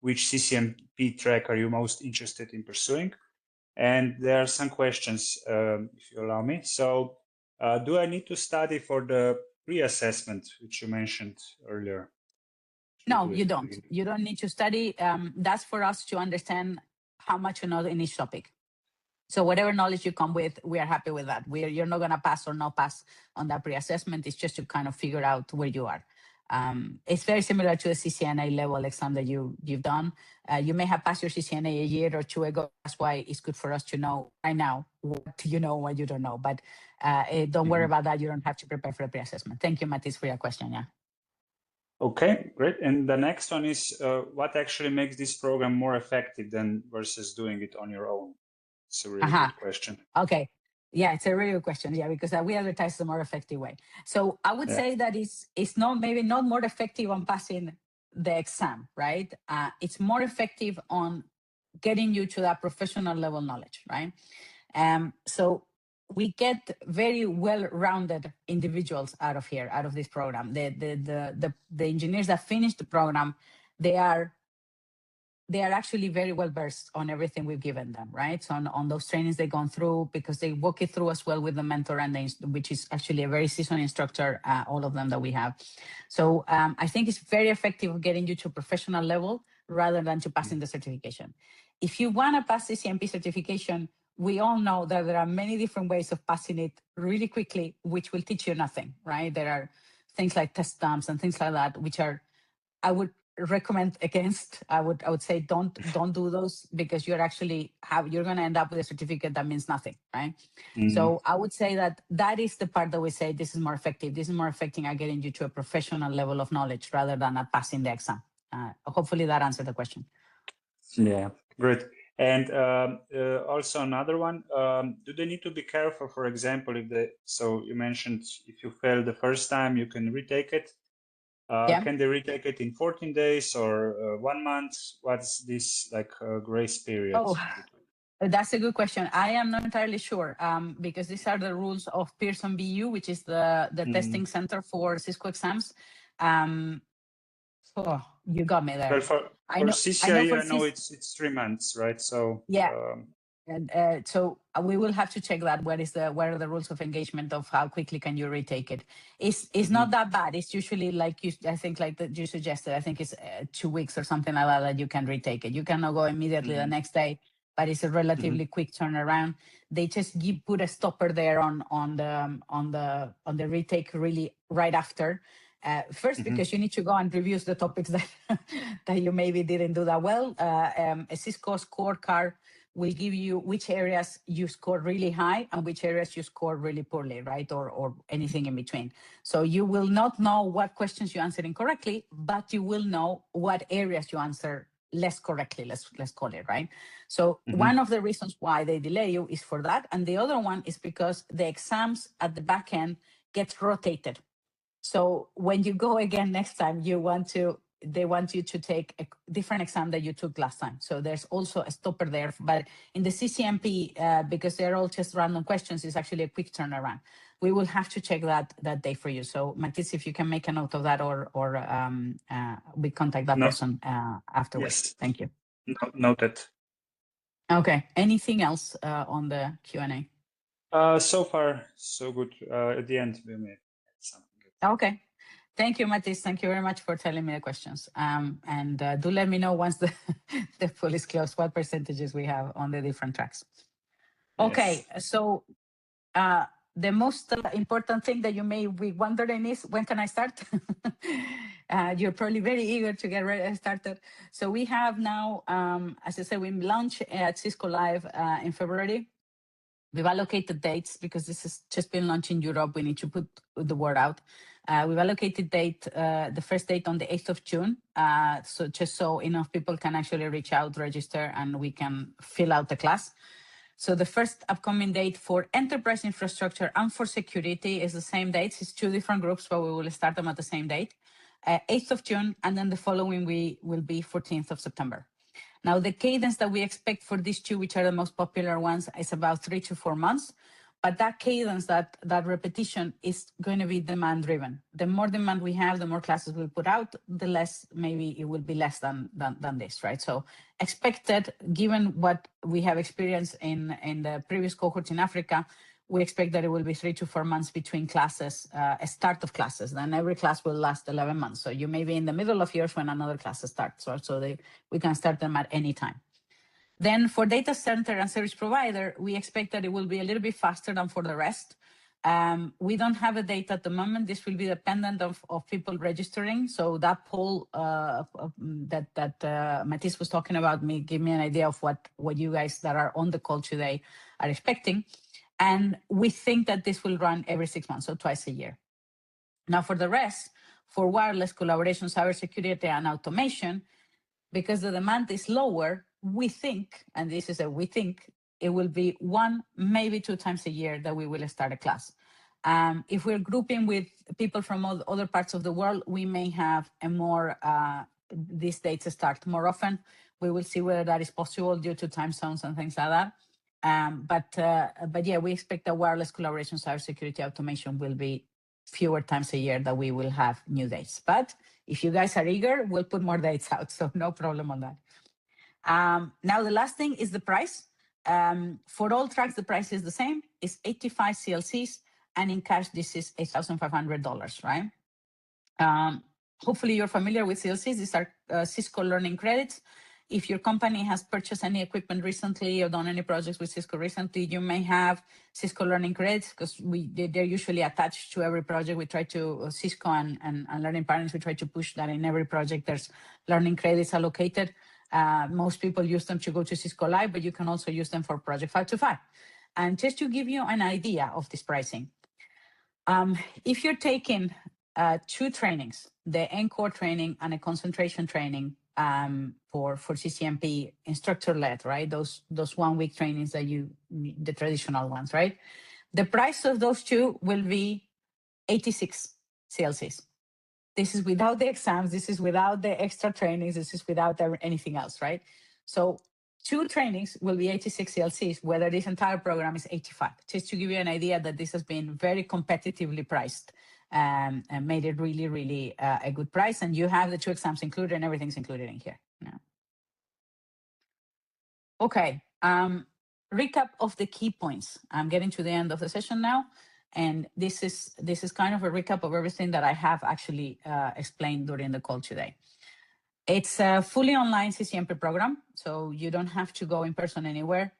which CCNP track are you most interested in pursuing. And there are some questions, if you allow me. So do I need to study for the pre-assessment, which you mentioned earlier? No, you don't. You don't need to study. That's for us to understand how much you know in each topic. So whatever knowledge you come with, we are happy with that. You're not going to pass or not pass on that pre-assessment. It's just to kind of figure out where you are. It's very similar to a CCNA level exam that you've done. You may have passed your CCNA a year or two ago. That's why it's good for us to know right now what you know, what you don't know. But don't worry about that. You don't have to prepare for a pre-assessment. Thank you, Matis, for your question. Yeah. Okay, great. And the next one is what actually makes this program more effective than versus doing it on your own? It's a really good question. Okay. Yeah, it's a really good question. Yeah, because we advertise the more effective way. So I would say that it's not maybe not more effective on passing the exam, right? It's more effective on getting you to that professional level knowledge, right? So we get very well-rounded individuals out of here, out of this program. The engineers that finish the program, they are actually very well versed on everything we've given them, right? So on those trainings they've gone through, because they walk it through as well with the mentor, and which is actually a very seasoned instructor, all of them that we have. So I think it's very effective getting you to a professional level rather than to passing the certification. If you want to pass the CCNP certification, we all know that there are many different ways of passing it really quickly, which will teach you nothing, right? There are things like test stamps and things like that, which are, I would recommend against. I would say don't do those, because you're going to end up with a certificate that means nothing, right? So I would say that is the part that we say this is more effective. This is more effective at getting you to a professional level of knowledge rather than at passing the exam. Hopefully that answered the question. Yeah, great. And also another one, do they need to be careful, for example, so you mentioned if you fail the first time, you can retake it. Can they retake it in 14 days or 1 month? What's this grace period? Oh, that's a good question. I am not entirely sure, because these are the rules of Pearson BU, which is the testing center for Cisco exams. You got me there. Well, for CCIE, I know it's 3 months, right? So yeah. And so we will have to check that. What are the rules of engagement of how quickly can you retake it? It's not that bad. It's usually like you suggested. I think it's 2 weeks or something like that you can retake it. You cannot go immediately the next day, but it's a relatively quick turnaround. They just put a stopper there on the retake really right after. First, because you need to go and review the topics that you maybe didn't do that well. A Cisco scorecard will give you which areas you score really high and which areas you score really poorly, right? Or anything in between. So you will not know what questions you answered incorrectly, but you will know what areas you answer less correctly, let's call it, right? So one of the reasons why they delay you is for that. And the other one is because the exams at the back end get rotated. So when you go again next time, they want you to take a different exam that you took last time. So there's also a stopper there. But in the CCNP, because they're all just random questions, it's actually a quick turnaround. We will have to check that day for you. So Matis, if you can make a note of that, or we contact that person afterwards. Yes. Thank you. Noted. Okay. Anything else on the Q&A? So far, so good. At the end, we made something. Okay. Thank you, Matis. Thank you very much for telling me the questions. And do let me know once the pool is closed, what percentages we have on the different tracks. Okay, so the most important thing that you may be wondering is, when can I start? You're probably very eager to get ready started. So we have now, as I said, we launched at Cisco Live in February. We've allocated dates because this has just been launched in Europe. We need to put the word out. We've allocated the first date on the 8th of June. So just so enough people can actually reach out, register, and we can fill out the class. So the first upcoming date for enterprise infrastructure and for security is the same dates. It's two different groups, but we will start them at the same date, 8th of June, and then the following week will be 14th of September. Now, the cadence that we expect for these two, which are the most popular ones, is about 3 to 4 months. But that cadence, that repetition is going to be demand driven. The more demand we have, the more classes we'll put out, the less maybe it will be less than this, right? So expected, given what we have experienced in the previous cohorts in Africa, we expect that it will be 3 to 4 months between classes, a start of classes. Then every class will last 11 months. So you may be in the middle of years when another class starts, right? So we can start them at any time. Then for data center and service provider, we expect that it will be a little bit faster than for the rest. We don't have a date at the moment. This will be dependent of people registering. So that poll that Matisse was talking about give me an idea of what you guys that are on the call today are expecting. And we think that this will run every 6 months, so twice a year. Now for the rest, for wireless collaboration, cybersecurity, and automation, because the demand is lower, we think, and this is we think, it will be 1, maybe 2 times a year that we will start a class. If we're grouping with people from other parts of the world, we may have a more, these dates start more often. We will see whether that is possible due to time zones and things like that. But yeah, we expect that wireless collaboration, cybersecurity, automation will be fewer times a year that we will have new dates. But if you guys are eager, we'll put more dates out, so no problem on that. Now, the last thing is the price. For all tracks, the price is the same. It's 85 CLCs, and in cash, this is $8,500, right? Hopefully, you're familiar with CLCs. These are Cisco Learning credits. If your company has purchased any equipment recently or done any projects with Cisco recently, you may have Cisco Learning credits because they're usually attached to every project. We try to, Cisco and learning partners, we try to push that in every project. There's learning credits allocated. Most people use them to go to Cisco Live, but you can also use them for Project 525. And just to give you an idea of this pricing, if you're taking 2 trainings, the Encore training and a concentration training for CCNP, instructor-led, right? Those 1-week trainings that the traditional ones, right? The price of those 2 will be 86 CLCs. This is without the exams. This is without the extra trainings. This is without anything else, right? So 2 trainings will be 86 CLCs, whether this entire program is 85. Just to give you an idea that this has been very competitively priced and made it really, really a good price. And you have the 2 exams included and everything's included in here. Yeah. Okay, recap of the key points. I'm getting to the end of the session now. And this is kind of a recap of everything that I have actually explained during the call today. It's a fully online CCNP program, so you don't have to go in person anywhere.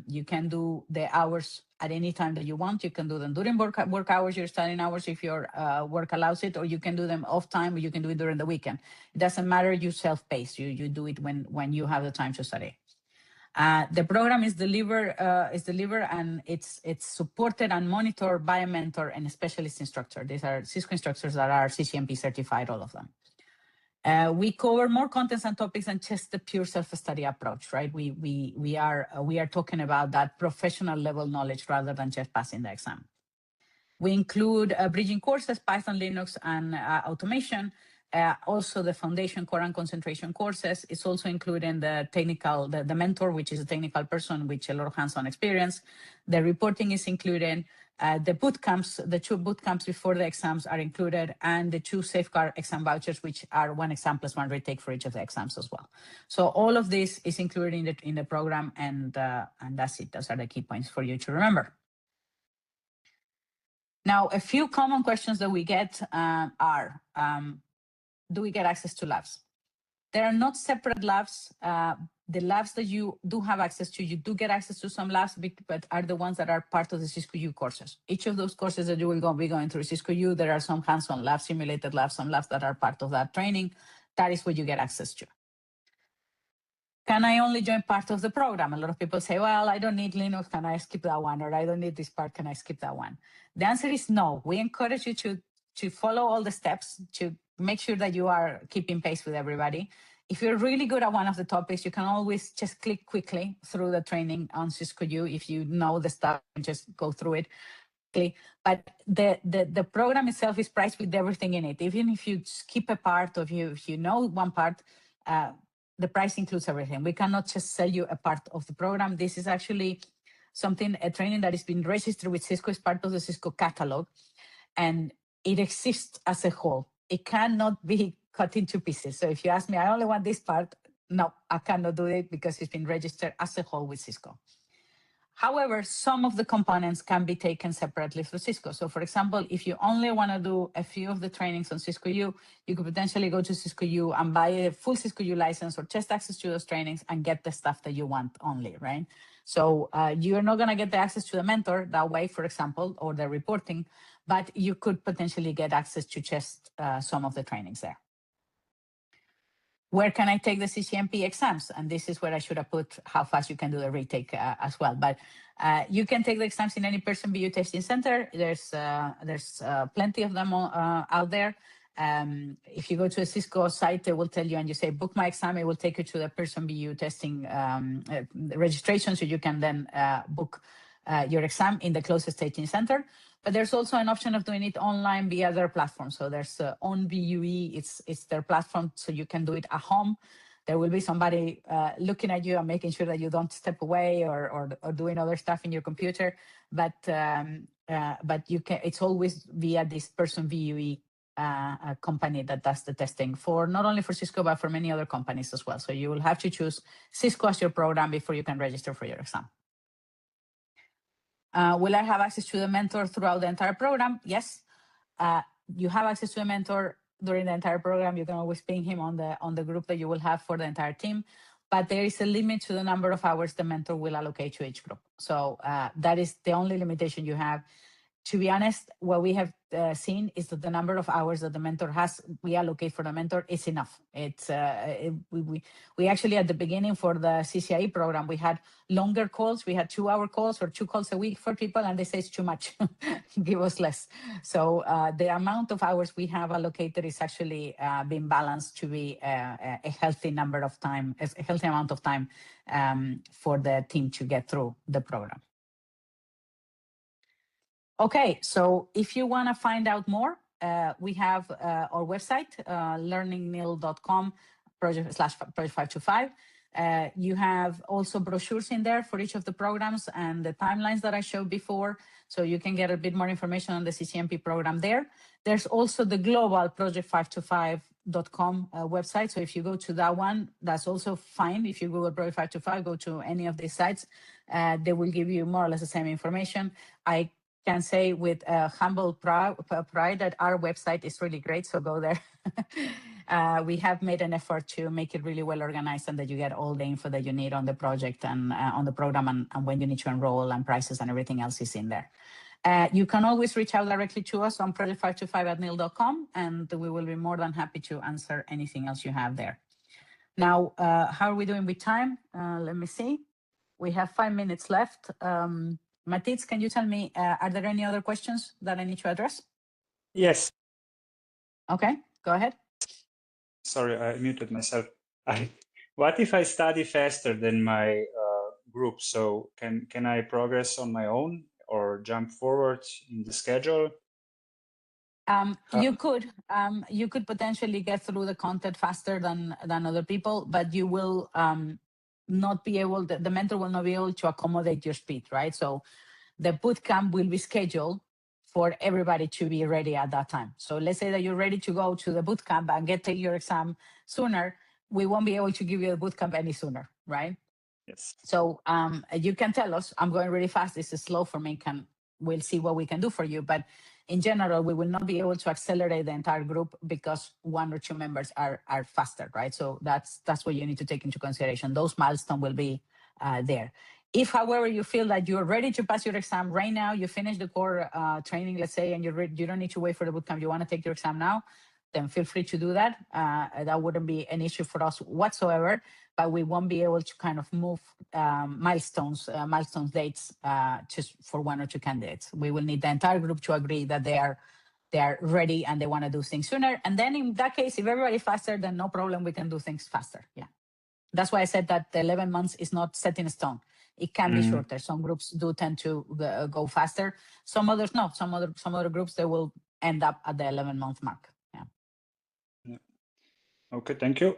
You can do the hours at any time that you want. You can do them during work hours, your studying hours, if your work allows it, or you can do them off time, or you can do it during the weekend. It doesn't matter. You self-pace. You do it when you have the time to study. The program is delivered and it's supported and monitored by a mentor and a specialist instructor. These are Cisco instructors that are CCNP certified, all of them. We cover more contents and topics than just the pure self-study approach, right? We are talking about that professional level knowledge rather than just passing the exam. We include bridging courses, Python, Linux, and automation. Also the foundation, core, and concentration courses. It's also including the technical, the mentor, which is a technical person with a lot of hands-on experience. The reporting is included. The boot camps, the 2 boot camps before the exams are included, and the 2 safeguard exam vouchers, which are 1 exam plus 1 retake for each of the exams as well. So all of this is included in the program, and that's it. Those are the key points for you to remember. Now, a few common questions that we get are, do we get access to labs? There are not separate labs. The labs that you do have access to, you do get access to some labs, but are the ones that are part of the Cisco U courses. Each of those courses that you will be going through Cisco U, there are some hands-on labs, simulated labs, some labs that are part of that training. That is what you get access to. Can I only join part of the program? A lot of people say, well, I don't need Linux, can I skip that one? Or I don't need this part, can I skip that one? The answer is no. We encourage you to follow all the steps, to make sure that you are keeping pace with everybody. If you're really good at one of the topics, you can always just click quickly through the training on Cisco U. If you know the stuff, just go through it. But the program itself is priced with everything in it. Even if you skip a part, or if you know one part, the price includes everything. We cannot just sell you a part of the program. This is actually a training that has been registered with Cisco as part of the Cisco catalog, and it exists as a whole. It cannot be cut into pieces. So if you ask me, I only want this part, no, I cannot do it because it's been registered as a whole with Cisco. However, some of the components can be taken separately through Cisco. So for example, if you only want to do a few of the trainings on Cisco U, you could potentially go to Cisco U and buy a full Cisco U license or just access to those trainings and get the stuff that you want only, right? So you're not going to get the access to the mentor that way, for example, or the reporting, but you could potentially get access to just some of the trainings there. Where can I take the CCNP exams? And this is where I should have put how fast you can do the retake as well. But you can take the exams in any Person BU testing center. There's plenty of them out there. If you go to a Cisco site, it will tell you, and you say, book my exam, it will take you to the Person BU testing registration, so you can then book your exam in the closest teaching center. But there's also an option of doing it online via their platform. So there's OnBUE, it's their platform, so you can do it at home. There will be somebody looking at you and making sure that you don't step away or doing other stuff in your computer. But you can. It's always via this Person BUE company that does the testing for not only for Cisco but for many other companies as well. So you will have to choose Cisco as your program before you can register for your exam. Will I have access to the mentor throughout the entire program? Yes. You have access to a mentor during the entire program. You can always ping him on the group that you will have for the entire team. But there is a limit to the number of hours the mentor will allocate to each group. So that is the only limitation you have. To be honest, what we have seen is that the number of hours that the mentor has, we allocate for the mentor, is enough. It's we actually at the beginning for the CCIE program, we had longer calls. We had 2-hour calls or 2 calls a week for people, and they say it's too much. Give us less. So the amount of hours we have allocated is actually being balanced to be a healthy number of time, a healthy amount of time for the team to get through the program. Okay, so if you want to find out more, we have our website, learningnil.com, project/project525. You have also brochures in there for each of the programs and the timelines that I showed before, so you can get a bit more information on the CCNP program there. There's also the global project525.com website, so if you go to that one, that's also fine. If you Google Project 525, go to any of these sites, they will give you more or less the same information. I can say with humble pride that our website is really great, so go there. We have made an effort to make it really well organized and that you get all the info that you need on the project and on the program and when you need to enroll and prices and everything else is in there. You can always reach out directly to us on project525@nil.com, and we will be more than happy to answer anything else you have there. Now, how are we doing with time? Let me see. We have 5 minutes left. Matits, can you tell me, are there any other questions that I need to address? Yes. Okay, go ahead. Sorry, I muted myself. What if I study faster than my group? So can I progress on my own or jump forward in the schedule? You could potentially get through the content faster than other people, but you will not be able, the mentor will not be able to accommodate your speed, right? So the bootcamp will be scheduled for everybody to be ready at that time. So let's say that you're ready to go to the bootcamp and take your exam sooner. We won't be able to give you the bootcamp any sooner, right? Yes. So you can tell us, I'm going really fast, this is slow for me, we'll see what we can do for you. But in general, we will not be able to accelerate the entire group because 1 or 2 members are faster, right? So that's what you need to take into consideration. Those milestones will be there. If, however, you feel that you're ready to pass your exam right now, you finish the core training, let's say, and you don't need to wait for the bootcamp, you want to take your exam now, then feel free to do that. That wouldn't be an issue for us whatsoever, but we won't be able to kind of move milestone dates just for 1 or 2 candidates. We will need the entire group to agree that they are ready and they want to do things sooner. And then in that case, if everybody's faster, then no problem, we can do things faster. Yeah. That's why I said that the 11 months is not set in stone. It can be shorter. Some groups do tend to go faster. Some others no. Some other groups, they will end up at the 11-month mark. Yeah. Okay, thank you.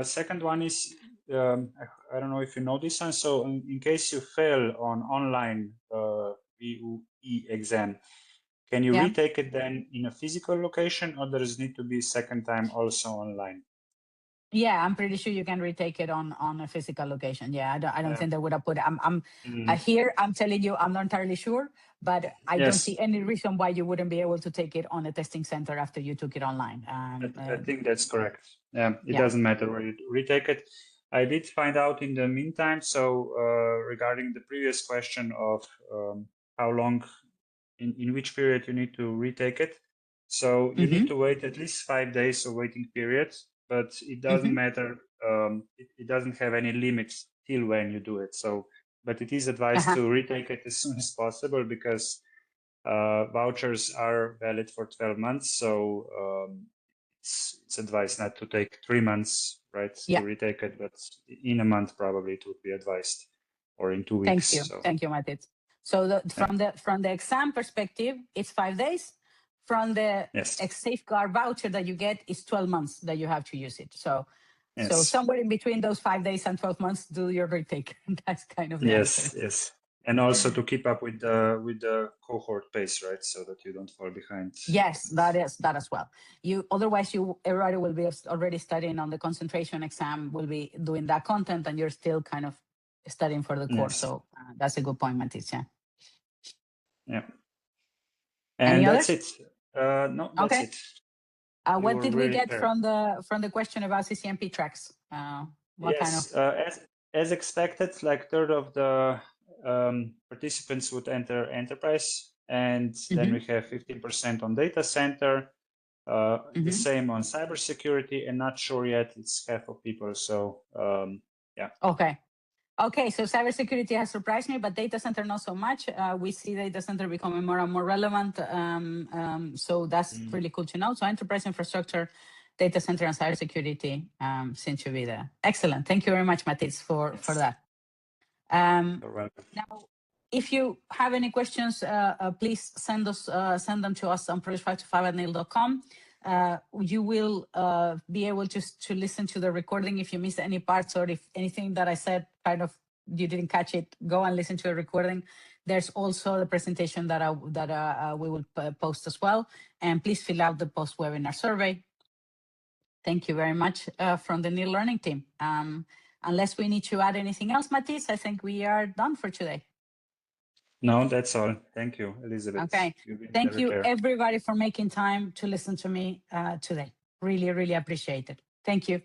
Second one is, I don't know if you know this one. So in case you fail on online VUE exam, can you retake it then in a physical location, or does it need to be second time also online? Yeah, I'm pretty sure you can retake it on a physical location. Yeah, I don't think they would have put it. Here, I'm telling you, I'm not entirely sure, but I don't see any reason why you wouldn't be able to take it on a testing center after you took it online. I think that's correct. Yeah, it doesn't matter where you retake it. I did find out in the meantime, so regarding the previous question of how long, in which period you need to retake it. So you need to wait at least 5 days of waiting period, but it doesn't matter. It doesn't have any limits till when you do it. So, but it is advised to retake it as soon as possible because vouchers are valid for 12 months. So it's advised not to take 3 months, right, to retake it, but in a month probably it would be advised, or in 2 weeks. Thank you. So. Thank you, Matic. So from the exam perspective, it's 5 days. From the safeguard voucher that you get, is 12 months that you have to use it. So somewhere in between those 5 days and 12 months, do your retake. That's kind of the answer. Yes. And also to keep up with the cohort pace, right? So that you don't fall behind. Yes, that as well. Otherwise everybody will be already studying on the concentration exam, will be doing that content, and you're still kind of studying for the course. So that's a good point, Matic. Yeah. And that's it. No, that's it. What did we get from the question about CCNP tracks? What kind of? As expected, like third of the participants would enter enterprise, and then we have 15% on data center, the same on cybersecurity, and not sure yet, it's half of people. So yeah. Okay, so cybersecurity has surprised me, but data center not so much. We see data center becoming more and more relevant. So that's really cool to know. So enterprise infrastructure, data center, and cybersecurity seem to be there. Excellent. Thank you very much, Matis, for that. Now, if you have any questions, please send them to us on project525@nil.com. You will be able to listen to the recording if you missed any parts, or if anything that I said kind of you didn't catch it, go and listen to the recording. There's also the presentation that we will post as well. And please fill out the post-webinar survey. Thank you very much from the NIL Learning team. Unless we need to add anything else, Matis, I think we are done for today. No, that's all. Thank you, Elizabeth. Okay. Thank you, everybody, for making time to listen to me today. Really, really appreciate it. Thank you.